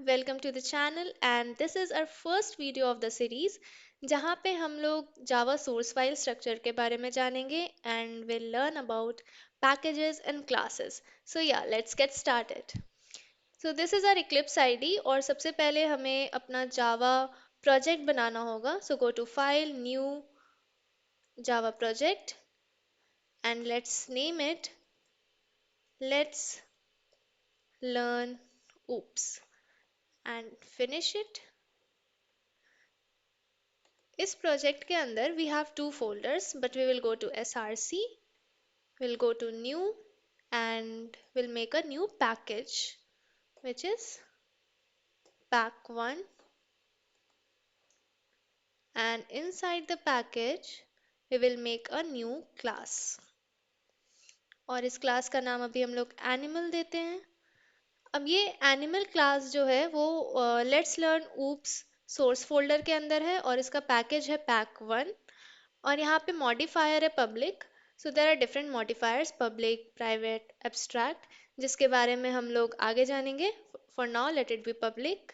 welcome to the channel and this is our first video of the series जहाँ पे हम लोग Java source file structure के बारे में जानेंगे and we'll learn about packages and classes. So yeah, let's get started. So this is our Eclipse ID और सबसे पहले हमें अपना Java project बनाना होगा. So go to File, New, Java Project and let's name it Let's Learn Oops and finish it. इस project के अंदर we have two folders but we will go to src, we'll go to new and we'll make a new package which is pack1 and inside the package we will make a new class और इस class का नाम अभी हम लोग animal देते हैं. अब ये एनिमल क्लास जो है वो let's learn oops source folder के अंदर है और इसका पैकेज है pack1 और यहाँ पे मॉडिफायर है public. So there are different modifiers public private abstract जिसके बारे में हम लोग आगे जानेंगे. For now let it be public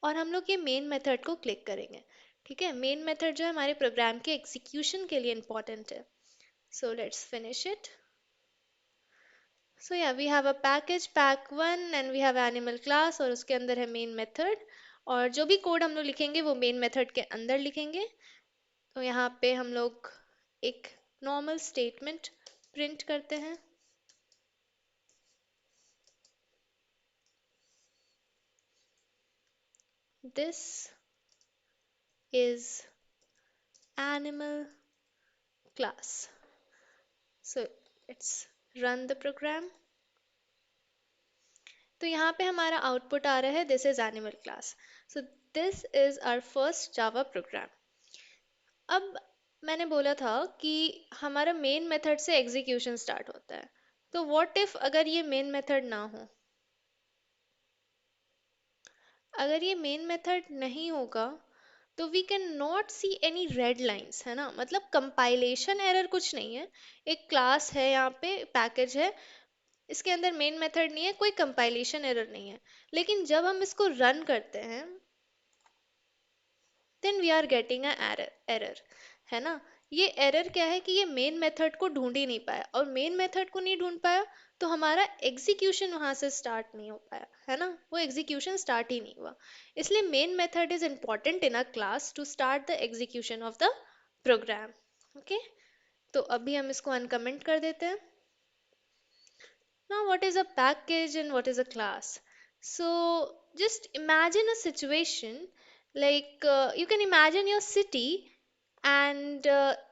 और हम लोग ये मेन मेथड को क्लिक करेंगे. ठीक है, मेन मेथड जो है हमारे प्रोग्राम के एग्जीक्यूशन के लिए इम्पोर्टेंट है. So let's finish it. So yeah we have a package pack1 and we have animal class और उसके अंदर है मेन मेथड और जो भी कोड हम लोग लिखेंगे वो मेन मेथड के अंदर लिखेंगे. तो यहाँ पे हम लोग एक नॉर्मल स्टेटमेंट प्रिंट करते हैं. This is animal class. So let's run the program. तो यहाँ पे हमारा आउटपुट आ रहा है this is animal class. So this is our first Java program. अब मैंने बोला था कि हमारा मेन मेथड से एग्जीक्यूशन स्टार्ट होता है. तो व्हाट इफ अगर ये मेन मेथड ना हो, अगर ये मेन मेथड नहीं होगा तो we can not see any red lines, है ना. मतलब कंपाइलेशन एरर कुछ नहीं है. एक क्लास है, यहाँ पे पैकेज है, इसके अंदर मेन मेथड नहीं है, कोई कंपाइलेशन एरर नहीं है. लेकिन जब हम इसको रन करते हैं then we are getting a error, है ना. ये एरर क्या है कि ये मेन मेथड को ढूंढ ही नहीं पाया और मेन मेथड को नहीं ढूंढ पाया तो हमारा एग्जीक्यूशन वहां से स्टार्ट नहीं हो पाया, है ना. वो एग्जीक्यूशन स्टार्ट ही नहीं हुआ. इसलिए main method is important in a class to start the execution of the program. Okay, तो अभी हम इसको अनकमेंट कर देते हैं. Now, what is a package and what is a class? So, just imagine a situation like you can imagine your city and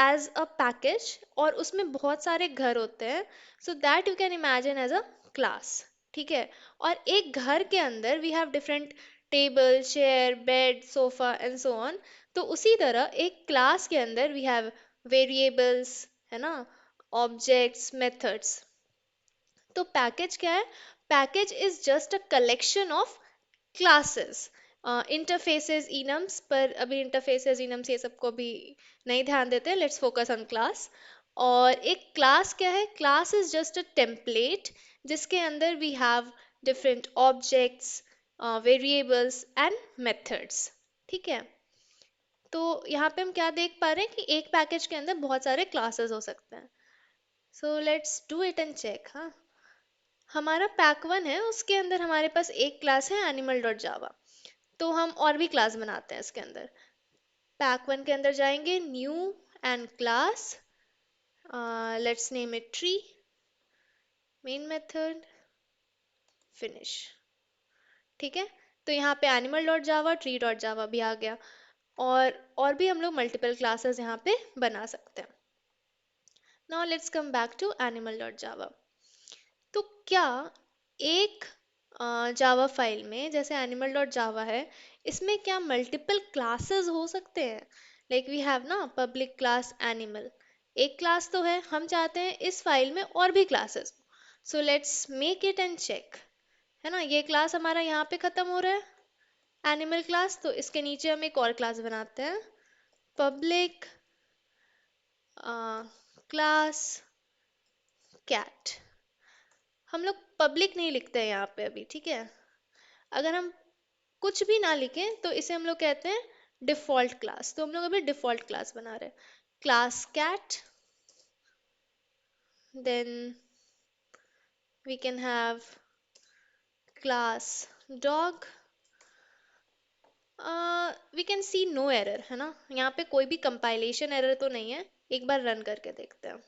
as a package और उसमें बहुत सारे घर होते हैं. So that you can imagine as a class. ठीक है, और एक घर के अंदर we have different table, chair, bed, sofa and so on. तो उसी तरह एक क्लास के अंदर we have वेरिएबल्स, है ना, ऑब्जेक्ट्स, मेथड्स. तो पैकेज क्या है? Package is just a collection of classes. Interfaces, enums, पर अभी इंटरफेसेस, इनम्स ये सबको भी नहीं ध्यान देते. Let's focus on class. और एक क्लास क्या है? Class is just a template जिसके अंदर we have different objects, variables and methods. ठीक है, तो यहाँ पे हम क्या देख पा रहे हैं कि एक पैकेज के अंदर बहुत सारे क्लासेस हो सकते हैं. So let's do it and check. हाँ, हमारा पैक1 है, उसके अंदर हमारे पास एक क्लास है एनिमल डॉट जावा. तो हम और भी क्लास बनाते हैं इसके अंदर. पैक1 के अंदर जाएंगे, new and class, let's name it tree, main method, finish. ठीक है, तो यहाँ पे एनिमल डॉट जावा, ट्री डॉट जावा भी आ गया. और भी हम लोग मल्टीपल क्लासेस यहाँ पे बना सकते हैं. Now let's come back to animal dot Java. तो क्या एक जावा फाइल में जैसे एनिमल डॉट जावा है, इसमें क्या मल्टीपल क्लासेस हो सकते हैं? लाइक वी हैव ना पब्लिक क्लास एनिमल, एक क्लास तो है, हम चाहते हैं इस फाइल में और भी classes. So let's make it and check, है ना. ये क्लास हमारा यहाँ पे खत्म हो रहा है एनिमल क्लास, तो इसके नीचे हम एक और क्लास बनाते हैं, पब्लिक क्लास कैट. हम लोग पब्लिक नहीं लिखते हैं यहाँ पे अभी, ठीक है. अगर हम कुछ भी ना लिखें तो इसे हम लोग कहते हैं डिफॉल्ट क्लास। तो हम लोग अभी डिफॉल्ट क्लास बना रहे हैं। Class cat, then we can have class dog. We can see no error, है ना, यहाँ पे कोई भी कंपाइलेशन एरर तो नहीं है। एक बार रन करके देखते हैं।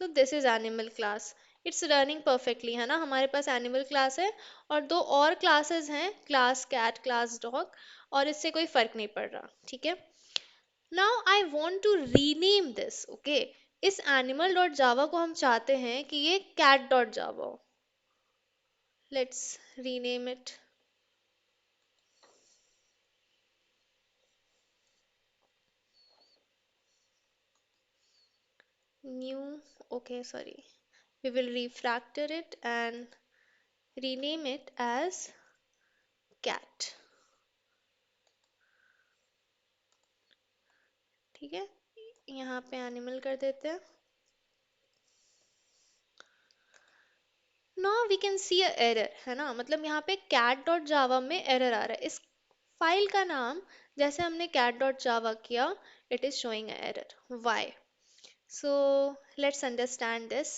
सो this is animal class, it's running perfectly, है ना, हमारे पास एनिमल क्लास है। और दो और क्लासेस हैं, क्लास कैट, क्लास डॉग, और इससे कोई फर्क नहीं पड़ रहा, ठीक है। Now I want to rename this, okay. इस एनिमल डॉट जावा को हम चाहते हैं कि ये कैट डॉट जावा हो। Let's rename it. New, okay, sorry, we will refactor it and rename it as cat, ठीक है। यहाँ पे एनिमल कर देते हैं। Now we can see a error, है ना, मतलब यहाँ पे cat डॉट जावा में एरर आ रहा है। इस फाइल का नाम जैसे हमने cat डॉट जावा किया, it is showing a error, why? So let's understand this.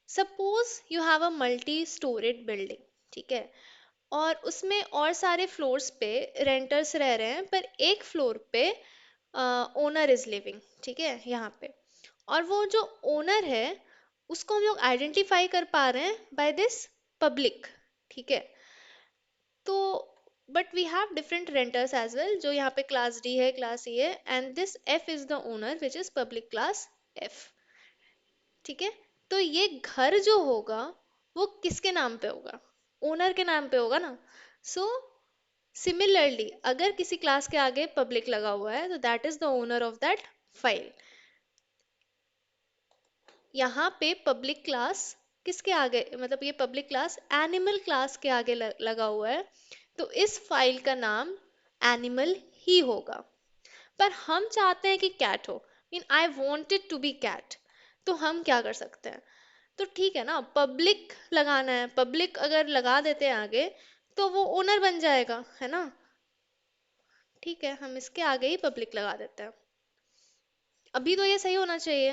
Suppose you have a multi storeyed building, ठीक है, और उसमें और सारे फ्लोर्स पे रेंटर्स रह रहे हैं, पर एक फ्लोर पे ओनर इज लिविंग, ठीक है, यहाँ पे। और वो जो ओनर है उसको हम लोग आइडेंटिफाई कर पा रहे हैं बाय दिस पब्लिक, ठीक है। तो but we have different renters as well, जो यहाँ पे क्लास डी है, क्लास ई है, and this F is the owner which is public class F, ठीक है। तो ये घर जो होगा वो किसके नाम पे होगा? ओनर के नाम पे होगा ना। सो सिमिलरली अगर किसी क्लास के आगे पब्लिक लगा हुआ है तो that is the owner of that file. यहाँ पे पब्लिक क्लास किसके आगे, मतलब ये पब्लिक क्लास एनिमल क्लास के आगे लगा हुआ है, तो इस फाइल का नाम एनिमल ही होगा। पर हम चाहते हैं कि कैट हो, mean I want it to be cat. तो हम क्या कर सकते हैं? तो ठीक है ना, पब्लिक लगाना है। पब्लिक अगर लगा देते हैं आगे तो वो ओनर बन जाएगा, है ना। ठीक है, हम इसके आगे ही पब्लिक लगा देते हैं। अभी तो ये सही होना चाहिए।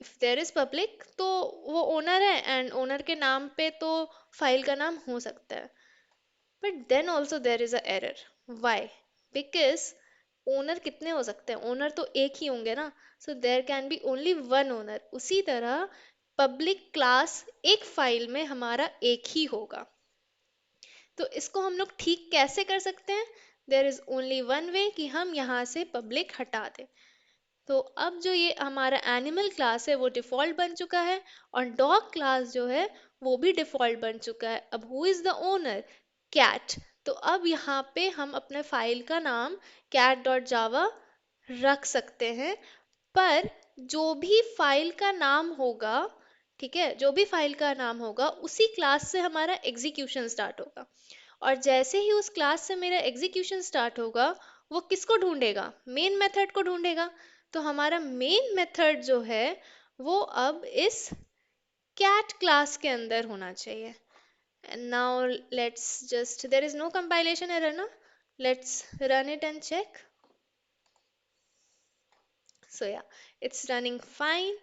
इफ देयर इज पब्लिक तो वो ओनर है, एंड ओनर के नाम पे तो फाइल का नाम हो सकता है। But then also there is a error, why? Because owner कितने हो सकते हैं? ओनर तो एक ही होंगे ना। So there can be only one owner. उसी तरह पब्लिक क्लास एक फाइल में हमारा एक ही होगा। तो इसको हम लोग ठीक कैसे कर सकते हैं? There is only one way, कि हम यहाँ से पब्लिक हटा दें। तो अब जो ये हमारा एनिमल क्लास है वो डिफॉल्ट बन चुका है, और डॉग क्लास जो है वो भी डिफॉल्ट बन चुका है। अब who is the owner? Cat. तो अब यहाँ पे हम अपने फाइल का नाम cat डॉट जावा रख सकते हैं। पर जो भी फाइल का नाम होगा, ठीक है, जो भी फाइल का नाम होगा उसी क्लास से हमारा एग्जीक्यूशन स्टार्ट होगा। और जैसे ही उस क्लास से मेरा एग्जीक्यूशन स्टार्ट होगा, वो किसको ढूंढेगा? मेन मेथड को ढूंढेगा। तो हमारा मेन मेथड जो है वो अब इस कैट क्लास के अंदर होना चाहिए। And now let's just, there is no compilation error, no? Let's run it and check. So yeah, it's running fine.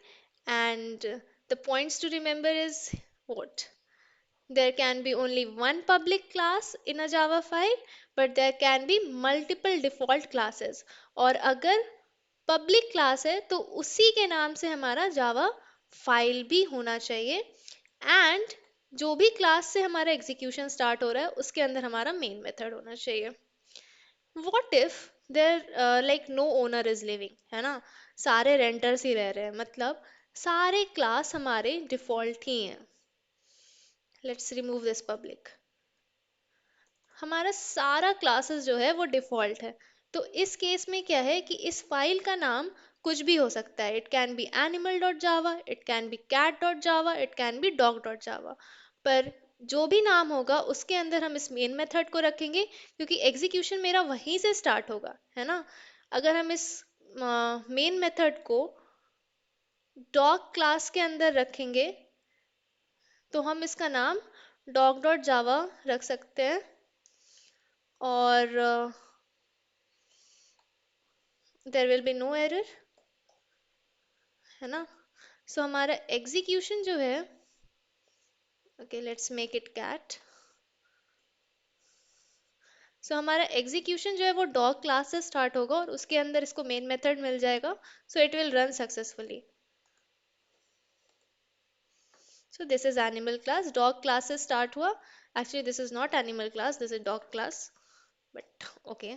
And the points to remember is what? There can be only one public class in a Java file, but there can be multiple default classes. और अगर public class है तो उसी के नाम से हमारा Java file भी होना चाहिए। And जो भी क्लास से हमारा एग्जीक्यूशन स्टार्ट हो रहा है उसके अंदर हमारा मेन मेथड होना चाहिए। What if there like no owner is living, है ना, सारे रेंटर्स ही रह रहे हैं, मतलब सारे क्लास हमारे डिफॉल्ट ही हैं। Let's remove this public. हमारा सारा क्लासेस जो है वो डिफॉल्ट है। तो इस केस में क्या है कि इस फाइल का नाम कुछ भी हो सकता है। It can be animal dot java, it can be cat dot java, it can be dog dot java. पर जो भी नाम होगा उसके अंदर हम इस मेन मेथड को रखेंगे, क्योंकि एग्जीक्यूशन मेरा वहीं से स्टार्ट होगा, है ना। अगर हम इस मेन मेथड को डॉग क्लास के अंदर रखेंगे तो हम इसका नाम डॉग डॉट जावा रख सकते हैं। और there will be no error, है ना। सो हमारा एग्जीक्यूशन जो है, okay let's make it cat. So हमारा एग्जीक्यूशन जो है वो डॉग क्लास से स्टार्ट होगा और उसके अंदर इसको मेन मेथड मिल जाएगा। So it will run successfully. So this is animal class, dog class से स्टार्ट हुआ। Actually this is not animal class, this is dog class, but okay,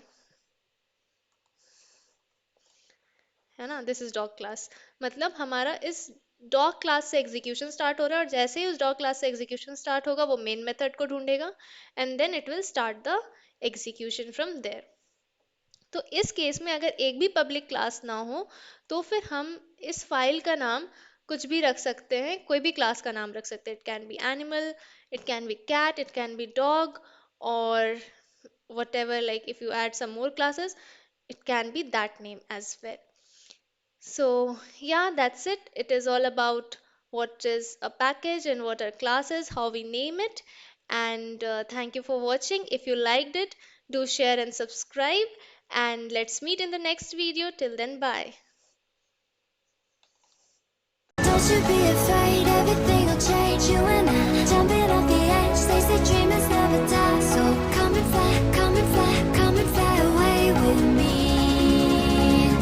है ना। दिस इज डॉग क्लास, मतलब हमारा इस dog class से execution start हो रहा है, और जैसे ही उस डॉग क्लास से एग्जीक्यूशन स्टार्ट होगा वो मेन मेथड को ढूंढेगा and then it will start the execution from there. तो इस केस में अगर एक भी पब्लिक क्लास ना हो तो फिर हम इस फाइल का नाम कुछ भी रख सकते हैं, कोई भी क्लास का नाम रख सकते हैं। It can be animal, it can be cat, it can be dog, और whatever, like if you add some more classes, it can be that name as well. So yeah, that's it. It is all about what is a package and what are classes, how we name it. And thank you for watching. If you liked it, do share and subscribe. And let's meet in the next video. Till then, bye. Don't you be afraid.